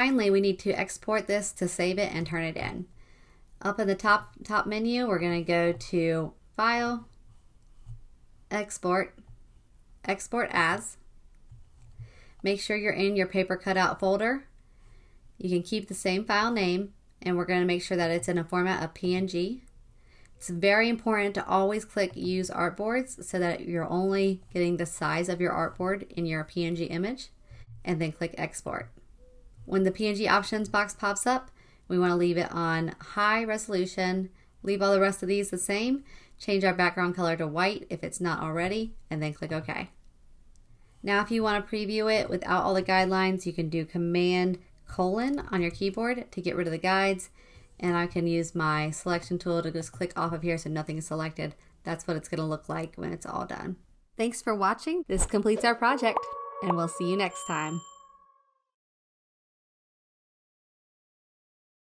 Finally, we need to export this to save it and turn it in. Up in the top menu, we're going to go to File, Export, Export As. Make sure you're in your paper cutout folder. You can keep the same file name, and we're going to make sure that it's in a format of PNG. It's very important to always click Use Artboards so that you're only getting the size of your artboard in your PNG image, and then click Export. When the PNG options box pops up, we want to leave it on high resolution, leave all the rest of these the same, change our background color to white if it's not already, and then click OK. Now if you want to preview it without all the guidelines, you can do Command: on your keyboard to get rid of the guides, and I can use my selection tool to just click off of here so nothing is selected. That's what it's going to look like when it's all done. Thanks for watching. This completes our project, and we'll see you next time.